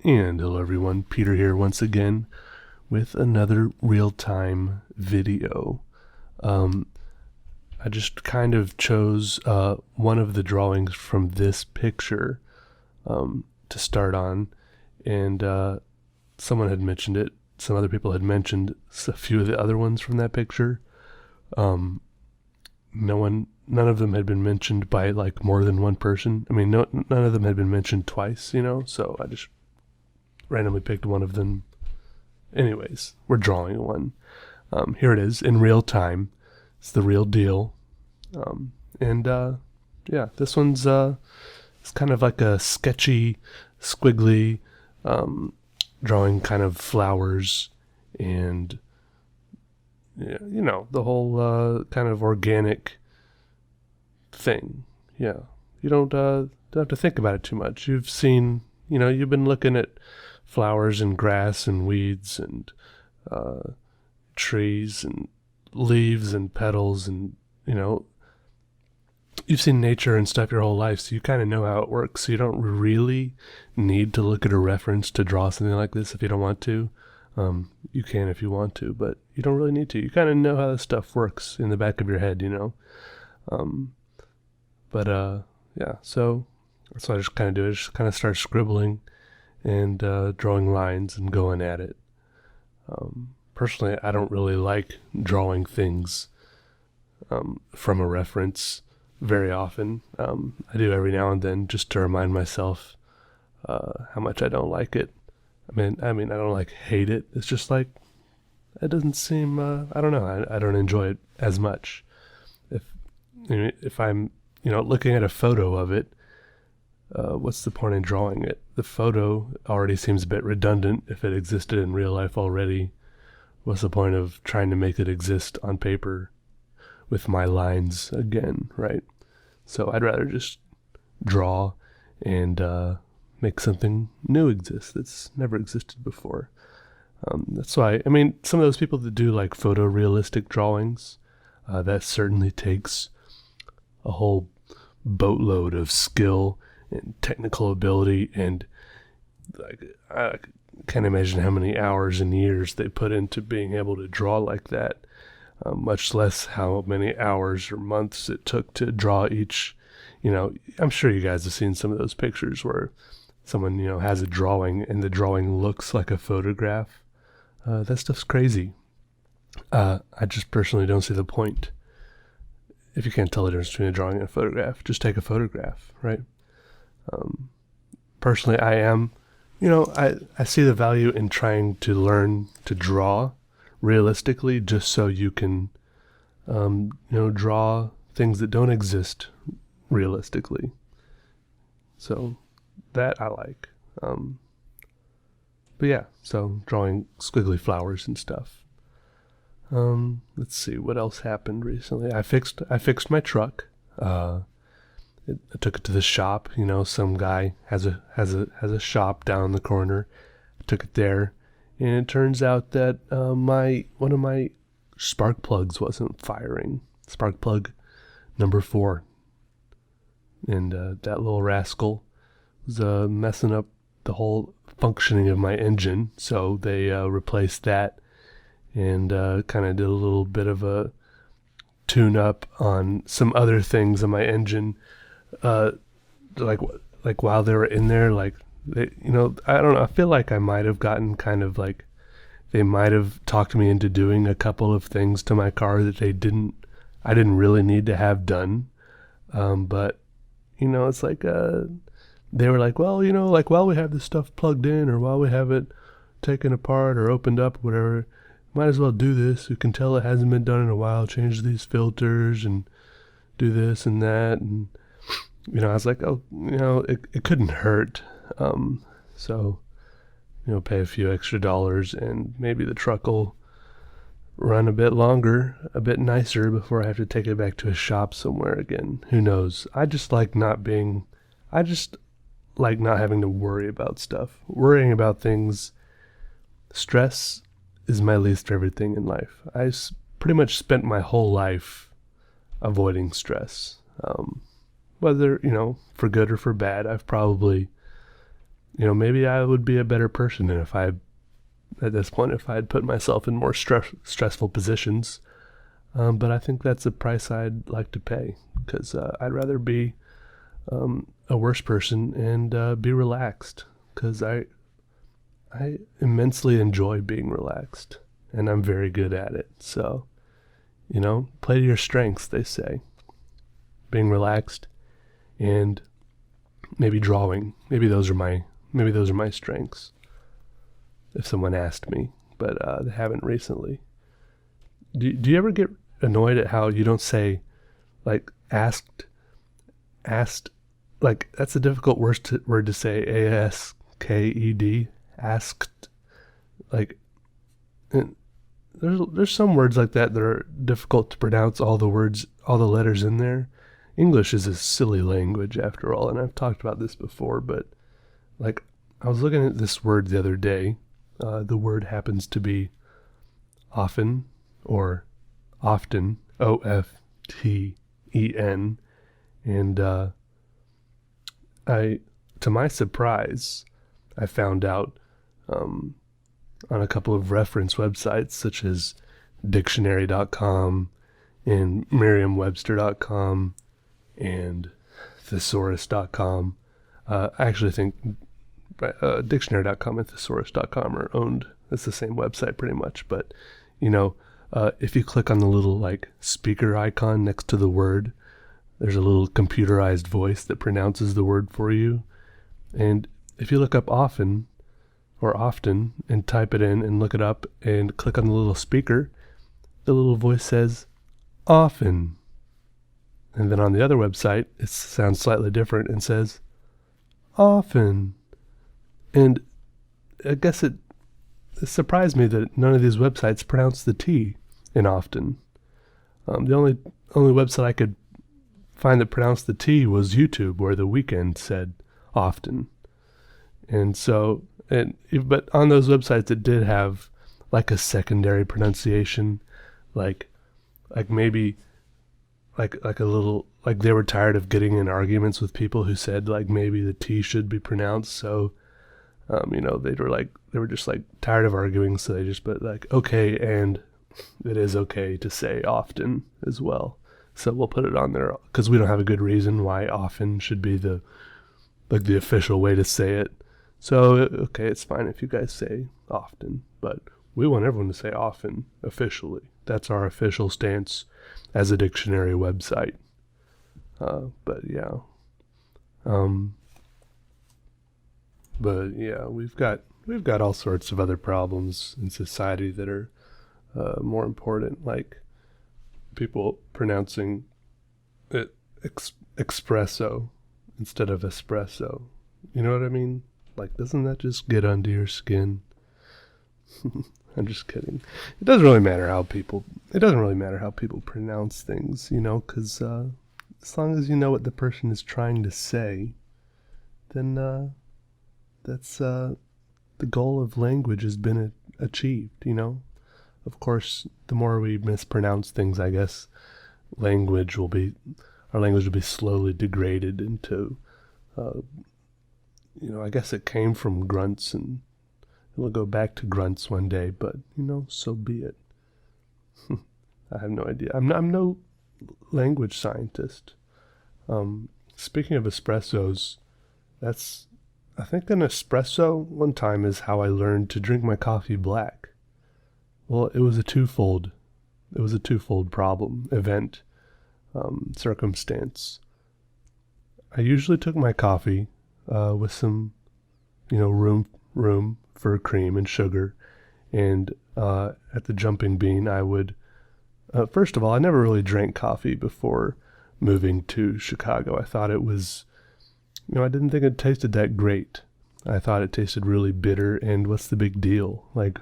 And hello everyone, Peter here once again with another real-time video. I just kind of chose one of the drawings from this picture to start on, and someone had mentioned it. Some other people had mentioned a few of the other ones from that picture. None of them had been mentioned by like more than one person. I mean, none of them had been mentioned twice, so I just randomly picked one of them. Anyways, we're drawing one. Here it is in real time. It's the real deal. Yeah, this one's it's kind of like a sketchy, squiggly drawing, kind of flowers and the whole kind of organic thing. Yeah, you don't have to think about it too much. You've seen, you've been looking at flowers and grass and weeds and trees and leaves and petals, and you've seen nature and stuff your whole life, so you kind of know how it works. So you don't really need to look at a reference to draw something like this if you don't want to. You can if you want to, but you don't really need to. You kind of know how this stuff works in the back of your head, yeah, so that's what I just kind of do. I just kind of start scribbling and drawing lines and going at it. Personally, I don't really like drawing things from a reference very often. I do every now and then just to remind myself how much I don't like it. I mean, I don't like hate it. It's just like, it doesn't seem, I don't know, I don't enjoy it as much. If I'm, looking at a photo of it, what's the point in drawing it? The photo already seems a bit redundant if it existed in real life already. What's the point of trying to make it exist on paper with my lines again, right? So I'd rather just draw and make something new exist that's never existed before. That's why, some of those people that do like photorealistic drawings, that certainly takes a whole boatload of skill and technical ability, and like, I can't imagine how many hours and years they put into being able to draw like that, much less how many hours or months it took to draw each. I'm sure you guys have seen some of those pictures where someone has a drawing and the drawing looks like a photograph. That stuff's crazy. I just personally don't see the point. If you can't tell the difference between a drawing and a photograph, just take a photograph, right? Personally, I am, I see the value in trying to learn to draw realistically, just so you can, draw things that don't exist realistically. So that I like. But yeah, so drawing squiggly flowers and stuff. Let's see what else happened recently. I fixed my truck. I took it to the shop. Some guy has a shop down the corner. I took it there, and it turns out that one of my spark plugs wasn't firing. Spark plug number 4, and that little rascal was messing up the whole functioning of my engine. So they replaced that and kind of did a little bit of a tune-up on some other things on my engine. Like while they were in there, like they, I don't know. I feel like I might have gotten kind of like, they might have talked me into doing a couple of things to my car that I didn't really need to have done. But it's like they were like, well, like while we have this stuff plugged in, or while we have it taken apart or opened up, whatever, might as well do this. You can tell it hasn't been done in a while. Change these filters and do this and that. And, I was like, oh, it couldn't hurt. So, pay a few extra dollars and maybe the truck will run a bit longer, a bit nicer before I have to take it back to a shop somewhere again. Who knows? I just like not having to worry about stuff. Worrying about things, stress is my least favorite thing in life. I pretty much spent my whole life avoiding stress. Whether, for good or for bad, I've probably maybe I would be a better person if at this point, if I had put myself in more stressful positions. But I think that's a price I'd like to pay, because I'd rather be a worse person and be relaxed, because I immensely enjoy being relaxed, and I'm very good at it. So, play to your strengths, they say. Being relaxed and maybe drawing. Maybe those are my strengths. If someone asked me, but they haven't recently. Do you ever get annoyed at how you don't say like asked, like that's a difficult word to say, asked, asked, like and there's some words like that are difficult to pronounce, all the letters in there. English is a silly language after all, and I've talked about this before, but like I was looking at this word the other day. The word happens to be often, or often, OFTEN, and to my surprise, I found out on a couple of reference websites such as dictionary.com and merriam-webster.com and thesaurus.com. I actually think dictionary.com and thesaurus.com are owned. It's the same website pretty much, but if you click on the little like speaker icon next to the word, there's a little computerized voice that pronounces the word for you. And if you look up often and type it in and look it up and click on the little speaker, the little voice says often. And then on the other website, it sounds slightly different and says often. And I guess it surprised me that none of these websites pronounce the T in often. The only website I could find that pronounced the T was YouTube, where The Weeknd said often. And so, but on those websites, it did have like a secondary pronunciation, like maybe like a little, like they were tired of getting in arguments with people who said like maybe the T should be pronounced. So, they were just like tired of arguing, so they just put like okay, and it is okay to say often as well. So we'll put it on there because we don't have a good reason why often should be the official way to say it. So okay, it's fine if you guys say often, but we want everyone to say often officially. That's our official stance as a dictionary website. But yeah. But yeah, we've got all sorts of other problems in society that are more important, like people pronouncing it espresso instead of espresso. You know what I mean? Like, doesn't that just get under your skin? I'm just kidding. It doesn't really matter how people pronounce things, because as long as you know what the person is trying to say, then that's the goal of language has been achieved. Of course, the more we mispronounce things, I guess our language will be slowly degraded into I guess it came from grunts, and it'll go back to grunts one day, but so be it. I have no idea. I'm no language scientist. Speaking of espressos, I think an espresso one time is how I learned to drink my coffee black. Well, it was a twofold circumstance. I usually took my coffee with some, room for cream and sugar, and at the Jumping Bean, I would. First of all, I never really drank coffee before moving to Chicago. I thought it was, I didn't think it tasted that great. I thought it tasted really bitter, and what's the big deal? Like,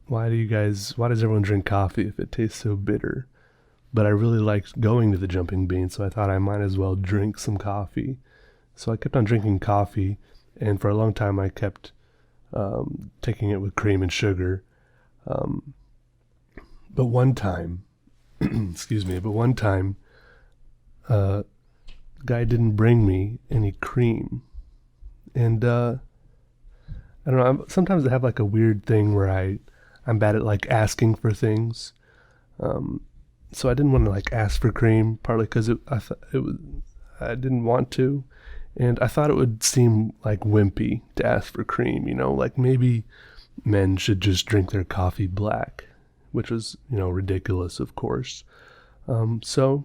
why does everyone drink coffee if it tastes so bitter? But I really liked going to the Jumping Bean, so I thought I might as well drink some coffee. So I kept on drinking coffee, and for a long time I kept taking it with cream and sugar. But one time, guy didn't bring me any cream, And I don't know. Sometimes I have like a weird thing where I'm bad at like asking for things. Um, so I didn't want to like ask for cream, partly because I didn't want to, and I thought it would seem like wimpy to ask for cream. Like maybe men should just drink their coffee black, which was ridiculous, of course. So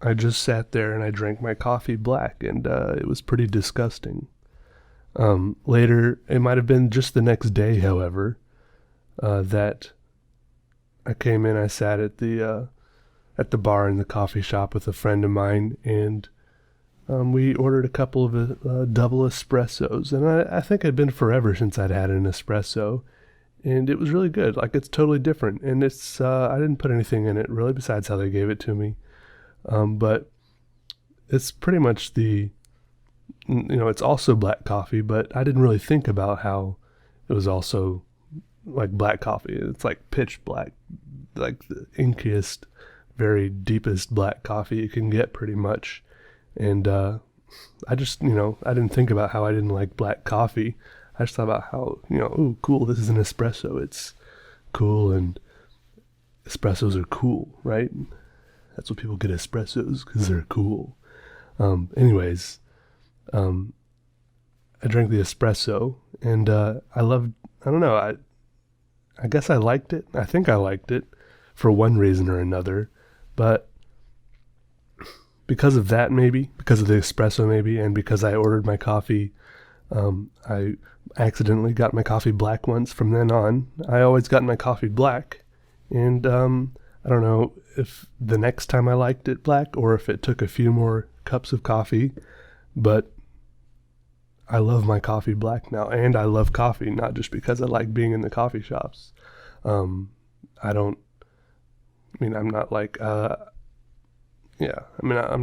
I just sat there and I drank my coffee black, and it was pretty disgusting. Later, it might have been just the next day, however, that I came in. I sat at the bar in the coffee shop with a friend of mine, and we ordered a couple of double espressos. And I think it'd been forever since I'd had an espresso, and it was really good. Like, it's totally different, and it's I didn't put anything in it really besides how they gave it to me. But it's pretty much it's also black coffee, but I didn't really think about how it was also like black coffee. It's like pitch black, like the inkiest, very deepest black coffee you can get, pretty much. And I just, I didn't think about how I didn't like black coffee. I just thought about how, oh, cool, this is an espresso. It's cool, and espressos are cool, right? That's what people get espressos, because they're cool. Anyways, I drank the espresso, and I don't know, I guess I liked it. I think I liked it for one reason or another, but because of that, maybe, because of the espresso, maybe, and because I ordered my coffee, I accidentally got my coffee black once. From then on, I always got my coffee black, and I don't know if the next time I liked it black or if it took a few more cups of coffee, but I love my coffee black now, and I love coffee, not just because I like being in the coffee shops. I'm not like, I'm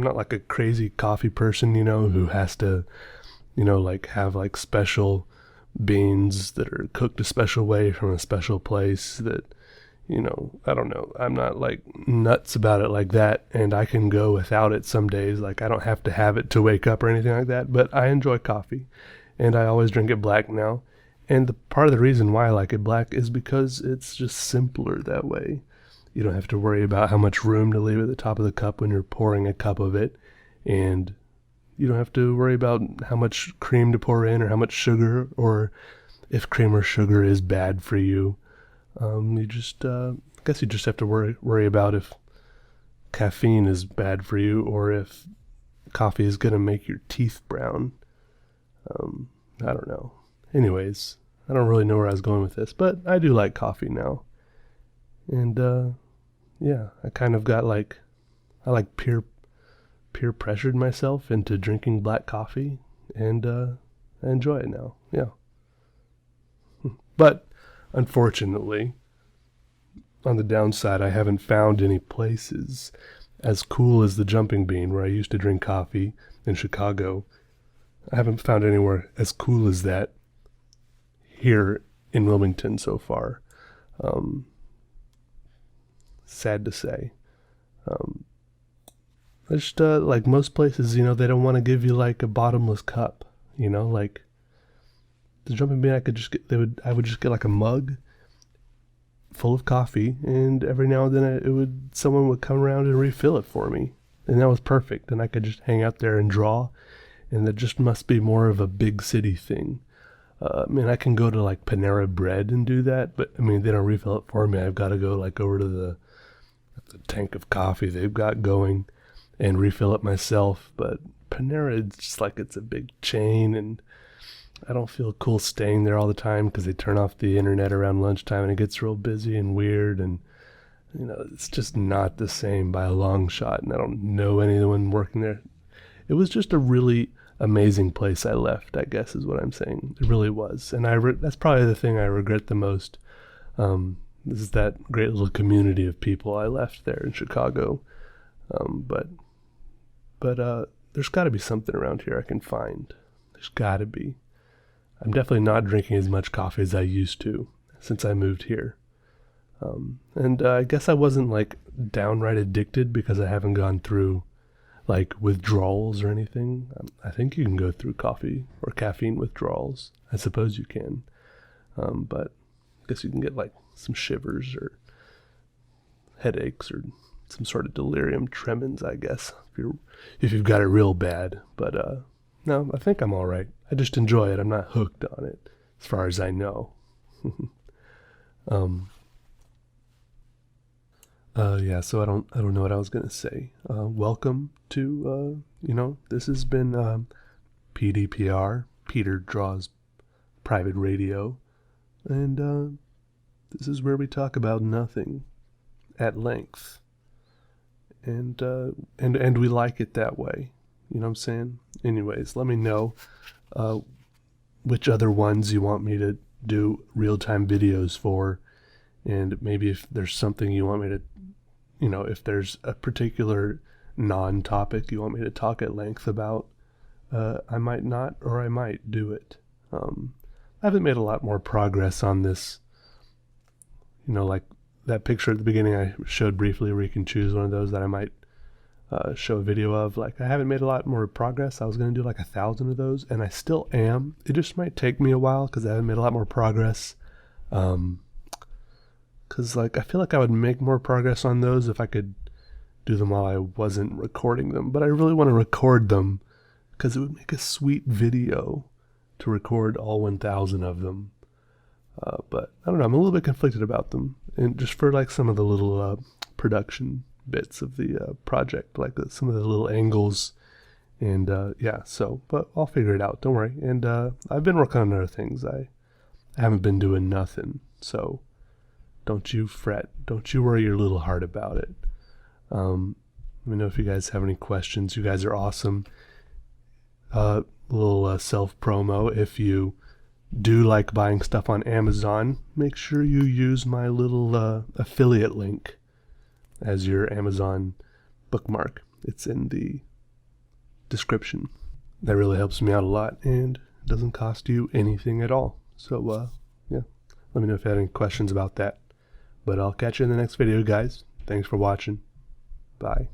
not like a crazy coffee person, who has to, like have like special beans that are cooked a special way from a special place that, I don't know. I'm not like nuts about it like that, and I can go without it some days. Like, I don't have to have it to wake up or anything like that, but I enjoy coffee, and I always drink it black now. And the part of the reason why I like it black is because it's just simpler that way. You don't have to worry about how much room to leave at the top of the cup when you're pouring a cup of it, and you don't have to worry about how much cream to pour in or how much sugar, or if cream or sugar is bad for you. I guess you just have to worry about if caffeine is bad for you, or if coffee is going to make your teeth brown. I don't know. Anyways, I don't really know where I was going with this, but I do like coffee now. And, yeah, I kind of got like, I like peer pressured myself into drinking black coffee, and, I enjoy it now. Yeah. But, unfortunately, on the downside, I haven't found any places as cool as the Jumping Bean, where I used to drink coffee in Chicago. I haven't found anywhere as cool as that here in Wilmington so far. Sad to say. Just like most places, they don't want to give you like a bottomless cup. Like the Jumping Bean, I would just get like a mug full of coffee, and every now and then someone would come around and refill it for me, and that was perfect. And I could just hang out there and draw, and that just must be more of a big city thing. I can go to like Panera Bread and do that, but they don't refill it for me. I've got to go like over to the tank of coffee they've got going and refill it myself. But Panera, it's just like it's a big chain, and I don't feel cool staying there all the time because they turn off the internet around lunchtime and it gets real busy and weird, and it's just not the same by a long shot, and I don't know anyone working there. It was just a really amazing place I left, I guess is what I'm saying. It really was, and that's probably the thing I regret the most. This is that great little community of people I left there in Chicago. But there's got to be something around here I can find. There's got to be. I'm definitely not drinking as much coffee as I used to since I moved here. And I guess I wasn't like downright addicted because I haven't gone through like withdrawals or anything. I think you can go through coffee or caffeine withdrawals. I suppose you can. But I guess you can get like some shivers or headaches or some sort of delirium tremens, I guess, if you've got it real bad. But no, I think I'm all right. I just enjoy it. I'm not hooked on it, as far as I know. Yeah. So I don't know what I was gonna say. Welcome to this has been PDPR, Peter Draws Private Radio, and this is where we talk about nothing at length, and we like it that way. You know what I'm saying? Anyways, let me know which other ones you want me to do real-time videos for, and maybe if there's something you want me to, if there's a particular non-topic you want me to talk at length about, I might not, or I might do it. I haven't made a lot more progress on this, like that picture at the beginning I showed briefly where you can choose one of those that I might show a video of. Like, I haven't made a lot more progress. I was going to do like 1,000 of those, and I still am. It just might take me a while because I haven't made a lot more progress. Because like I feel like I would make more progress on those if I could do them while I wasn't recording them. But I really want to record them because it would make a sweet video to record all 1,000 of them. But I don't know, I'm a little bit conflicted about them. And just for like some of the little production bits of the project, like some of the little angles. And yeah, so, but I'll figure it out, don't worry. And I've been working on other things. I haven't been doing nothing. So don't you fret. Don't you worry your little heart about it. Let me know if you guys have any questions. You guys are awesome. Little self-promo. If you do like buying stuff on Amazon, make sure you use my little affiliate link as your Amazon bookmark. It's in the description. That really helps me out a lot and doesn't cost you anything at all. So yeah, let me know if you have any questions about that. But I'll catch you in the next video, guys. Thanks for watching. Bye.